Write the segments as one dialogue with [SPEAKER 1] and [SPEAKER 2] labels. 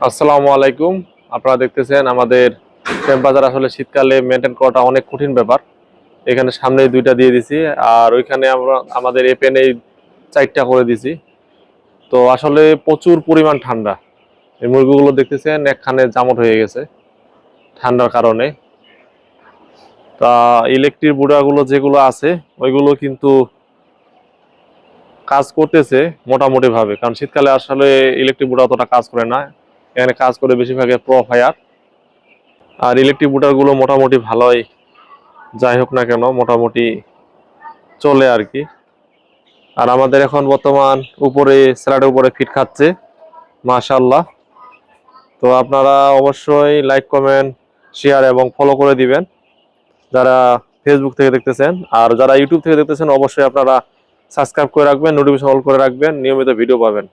[SPEAKER 1] আসসালামু আলাইকুম। আপনারা দেখতেছেন আমাদের টেম্পারেচার আসলে শীতকালে মেনটেন করাটা অনেক কঠিন ব্যাপার। এখানে সামনে দুইটা দিয়ে দিছি, আর ওইখানে আমরা আমাদের এপেনে চারটা করে দিছি। তো আসলে প্রচুর পরিমাণ ঠান্ডা। এই মুরগিগুলো দেখতেছেন একখানে জামট হয়ে গেছে ঠান্ডার কারণে। তা ইলেকট্রিক বুড়াগুলো যেগুলো আছে ওইগুলো কিন্তু কাজ করতেছে মোটামুটি ভাবে, কারণ শীতকালে আসলে ইলেকট্রিক বুড়া অতটা কাজ করে না। এখানে কাজ করে বেশিরভাগ প্রো ফায়ার। আর ইলেকট্রিক বুটারগুলো মোটামুটি ভালোই, যাই হোক না কেন মোটামুটি চলে আর কি। আর আমাদের এখন বর্তমান উপরে স্যালাডের উপরে ফিট খাচ্ছে, মাশাআল্লাহ। তো আপনারা অবশ্যই লাইক কমেন্ট শেয়ার এবং ফলো করে দিবেন যারা ফেসবুক থেকে দেখতেছেন। আর যারা ইউটিউব থেকে দেখতেছেন অবশ্যই আপনারা সাবস্ক্রাইব করে রাখবেন, নোটিফিকেশন অল করে রাখবেন, নিয়মিত ভিডিও পাবেন।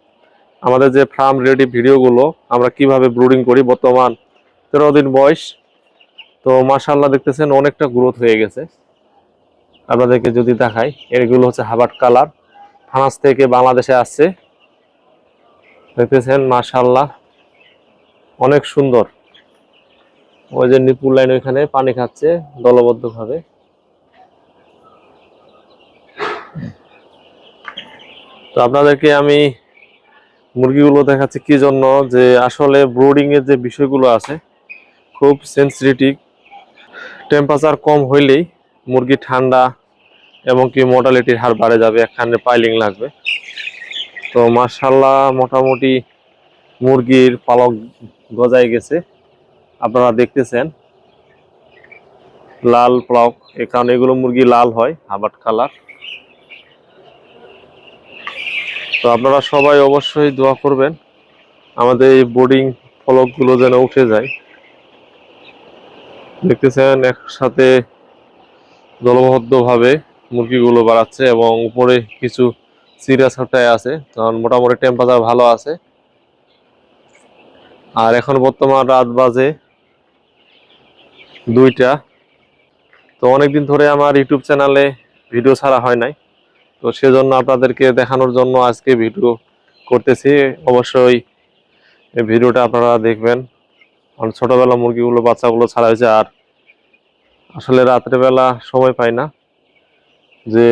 [SPEAKER 1] আমাদের যে ফার্ম রিলেটিভ ভিডিওগুলো আমরা কিভাবে ব্রুডিং করি, বর্তমান 13 দিন বয়স। তো মাশাআল্লাহ দেখতেছেন অনেকটা গ্রোথ হয়ে গেছে। আপনাদেরকে যদি দেখাই, এগুলো হচ্ছে হাবাট কালার, ফ্রান্স থেকে বাংলাদেশে আসছে। দেখতেছেন মাশাআল্লাহ অনেক সুন্দর। ওই যে নিপুল লাইন ওইখানে পানি খাচ্ছে দলবদ্ধ ভাবে। তো আপনাদেরকে আমি মুরগিগুলো দেখাচ্ছি কি জন্য, যে আসলে ব্রুডিং এর যে বিষয়গুলো আছে খুব সেন্সিটিভ। টেম্পারেচার কম হইলেই মুরগি ঠান্ডা এবং কি মোর্টালিটির হার বাড়ে যাবে, একখানে পাইলিং লাগবে। তো মাশাআল্লাহ মোটামুটি মুরগির পালক গজায় গেছে, আপনারা দেখতেছেন লাল পালক। এ কারণে এগুলো মুরগি লাল হয়, হাবাট কালার। তো আপনারা সবাই অবশ্যই দোয়া করবেন আমাদের এই বোর্ডিং ফলকগুলো যেন উঠে যায়। দেখতেছেন একসাথে দলবদ্ধ ভাবে মুরগিগুলো বাড়াচ্ছে এবং উপরে কিছু সিরিয়াস হটায় আছে, কারণ মোটামুটি টেম্পারেচার ভালো আছে। আর এখন বর্তমান রাত বাজে 2টা। তো অনেকদিন ধরে আমার ইউটিউব চ্যানেলে ভিডিও ছাড়া হয় নাই, তো সেজন্য আপনাদেরকে দেখানোর জন্য আজকে ভিডিও করতেছি। অবশ্যই এই ভিডিওটা আপনারা দেখবেন। কারণ ছোটবেলা মুরগিগুলো বাচ্চাগুলো ছাড়া হয়েছে, আর আসলে রাত্রেবেলা সময় পাই না যে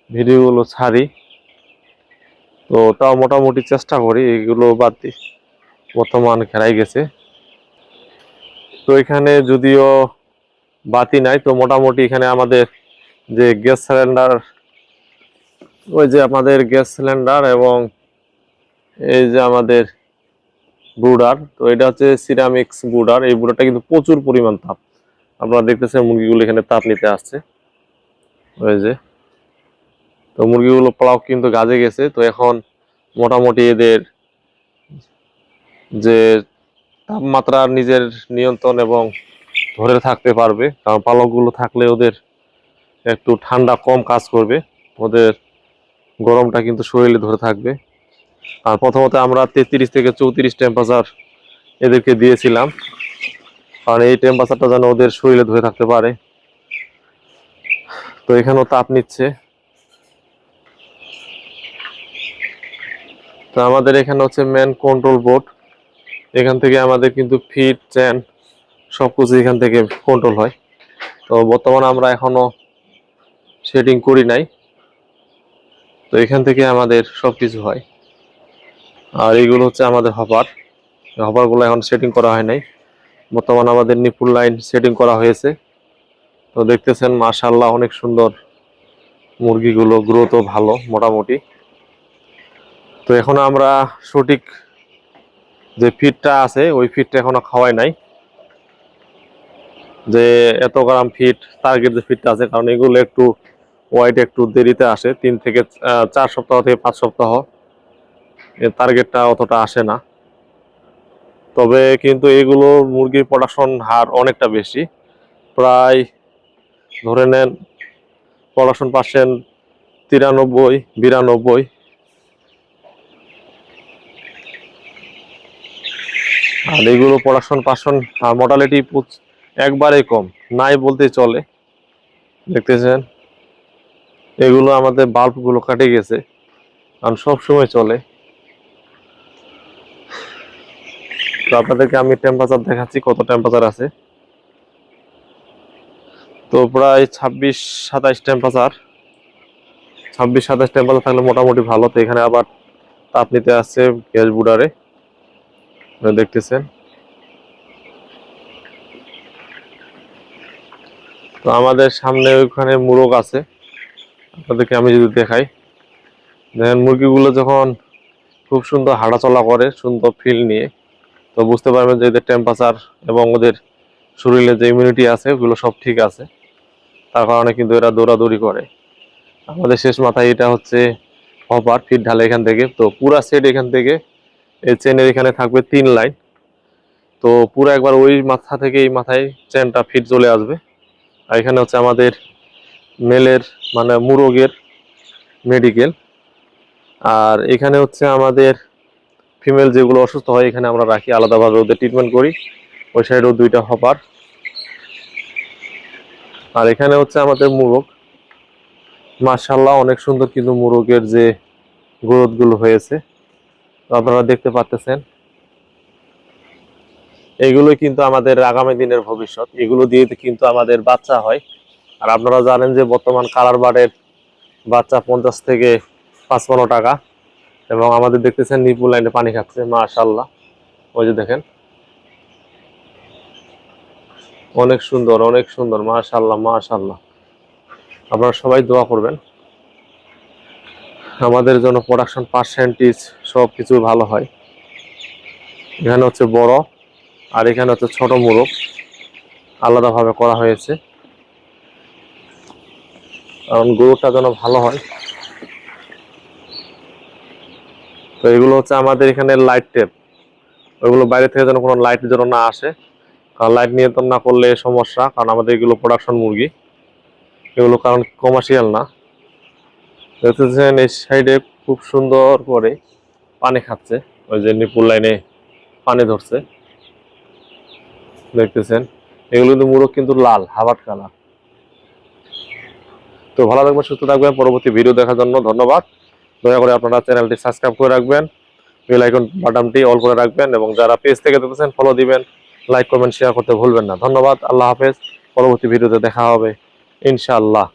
[SPEAKER 1] ভিডিওগুলো ছাড়ি। তো তাও মোটামুটি চেষ্টা করি এগুলো বাদ দিয়ে, বর্তমান খেলাই গেছে। তো এখানে যদিও বাতি নাই, তো মোটামুটি এখানে আমাদের যে গ্যাস সিলিন্ডার, ওই যে আমাদের গ্যাস সিলিন্ডার এবং এই যে আমাদের ব্রুডার, তো এটা হচ্ছে সিরামিক্স ব্রুডার। এই ব্রুডারটা কিন্তু প্রচুর পরিমাণ তাপ, আপনারা দেখতেছেন মুরগিগুলো এখানে তাপ নিতে আসছে। ওই যে, তো মুরগিগুলো প্লাক কিন্তু গাজে গেছে। তো এখন মোটামুটি এদের যে তাপমাত্রা নিজের নিয়ন্ত্রণ এবং ধরে থাকতে পারবে, কারণ পালকগুলো থাকলে ওদের একটু ঠান্ডা কম কাজ করবে, ওদের গরমটা কিন্তু শরীরে ধরে থাকবে। আর প্রথমত আমরা 33 থেকে 34 টেম্পারেচার এদেরকে দিয়েছিলাম, কারণ এই টেম্পারেচারটা যেন ওদের শরীরে ধরে থাকতে পারে। তো এখানেও তাপ নিচ্ছে। তো আমাদের এখানে হচ্ছে মেন কন্ট্রোল বোর্ড, এখান থেকে আমাদের কিন্তু ফিড চেন সবকিছু এখান থেকে কন্ট্রোল হয়। তো বর্তমানে আমরা এখনো সেটিং করি নাই, তো এখান থেকে আমাদের সবকিছু হয়। আর এইগুলো হচ্ছে আমাদের হপারগুলো এখন সেটিং করা হয় নাই, বর্তমানে আমাদের নিপুল লাইন সেটিং করা হয়েছে। তো দেখতেছেন মাশাআল্লাহ অনেক সুন্দর মুরগিগুলো, গ্রোথও ভালো মোটামুটি। তো এখন আমরা সঠিক যে ফিডটা আছে ওই ফিডটা এখনো খাওয়াই নাই, যে এত গ্রাম ফিড টার্গেট যে ফিডটা আছে, কারণ এগুলো একটু ওয়াইট একটু দেরিতে আসে, 3 থেকে 4 সপ্তাহ থেকে 5 সপ্তাহ এর টার্গেটটা অতটা আসে না। তবে কিন্তু এগুলো মুরগির প্রোডাকশন হার অনেকটা বেশি, প্রায় ধরে নেন প্রোডাকশন পার্সেন্ট 93-92। আর এগুলো প্রোডাকশন পার্সেন্ট মর্টালিটি একবারেই কম, নাই বলতেই চলে। দেখতেছেন এগুলো আমাদের বাল্বগুলো কাটে গেছে, কারণ সব সময় চলে। তো আপনাদেরকে আমি টেম্পারেচার দেখাচ্ছি কত টেম্পারেচার আছে। তো প্রায় 26-27 টেম্পারেচার, 26-27 টেম্পারেচার থাকলে মোটামুটি ভালো। তো এখানে আবার তাপ নিতে আসছে গ্যাস বুডারে, দেখতেছেন। তো আমাদের সামনে ওইখানে মুরগ আছে, আপনাদেরকে আমি যদি দেখাই, দেখেন মুরগিগুলো যখন খুব সুন্দর হাঁটাচলা করে সুন্দর ফিল নিয়ে, তো বুঝতে পারবেন যে এদের টেম্পারেচার এবং ওদের শরীরে যে ইমিউনিটি আছে ওগুলো সব ঠিক আছে, তার কারণে কিন্তু এরা দৌড়াদৌড়ি করে। আমাদের শেষ মাথায় এটা হচ্ছে হপার, ফিট ঢালে এখান থেকে। তো পুরা সেট এখান থেকে এই চেনের এখানে থাকবে 3 লাইন। তো পুরো একবার ওই মাথা থেকে এই মাথায় চেনটা ফিট চলে আসবে। আর এখানে হচ্ছে আমাদের মেলের মানে মুরগের মেডিকেল। আর এখানে হচ্ছে আমাদের ফিমেল যেগুলো অসুস্থ হয় এখানে আমরা রাখি, আলাদাভাবে ওদের ট্রিটমেন্ট করি। ওই সাইডেও 2টা হপার। আর এখানে হচ্ছে আমাদের মুরগ, মাশাআল্লাহ অনেক সুন্দর কিন্তু মুরগের যে গ্রোথ গুলো হয়েছে আপনারা দেখতে পাচ্ছেন। এগুলো কিন্তু আমাদের আগামী দিনের ভবিষ্যৎ, এগুলো দিয়ে কিন্তু আমাদের বাচ্চা হয়। আর আপনারা জানেন যে বর্তমান কালার বার্ডের বাচ্চা 50 থেকে 55 টাকা। এবং আমাদের দেখতেছেন নিপুল লাইনে পানি খাচ্ছে, মাশাআল্লাহ। ওই যে দেখেন, অনেক সুন্দর অনেক সুন্দর, মাশাআল্লাহ মাশাআল্লাহ। আপনারা সবাই দোয়া করবেন আমাদের জন্য, প্রোডাকশন পার্সেন্টেজ সব কিছু ভালো হয়। এখানে হচ্ছে বড়, আর এখানে হচ্ছে ছোট মুরগ আলাদাভাবে করা হয়েছে, কারণ গরুটা যেন ভালো হয়। তো এগুলো হচ্ছে আমাদের এখানে লাইট টেপ, ওইগুলো বাইরে থেকে যেন কোনো লাইট যেন না আসে, কারণ লাইট নিয়ন্ত্রণ না করলে সমস্যা। কারণ আমাদের এগুলো প্রোডাকশন মুরগি, এগুলো কারণ কমার্শিয়াল না। দেখতেছেন এই সাইডে খুব সুন্দর করে পানি খাচ্ছে, ওই যে নিপুল লাইনে পানি ধরছে, দেখতেছেন। এগুলো কিন্তু মুরগ কিন্তু লাল হাবাট কালার। তো ভালো থাকবেন, সুস্থ থাকবেন। পরবর্তী ভিডিও দেখার জন্য ধন্যবাদ। দয়া করে আপনারা চ্যানেলটি সাবস্ক্রাইব করে রাখবেন, বেল আইকন বাটনটি অল করে রাখবেন, এবং যারা পেজ থেকে দেখতেছেন ফলো দিবেন, লাইক কমেন্ট শেয়ার করতে ভুলবেন না। ধন্যবাদ, আল্লাহ হাফেজ। পরবর্তী ভিডিওতে দেখা হবে ইনশাআল্লাহ।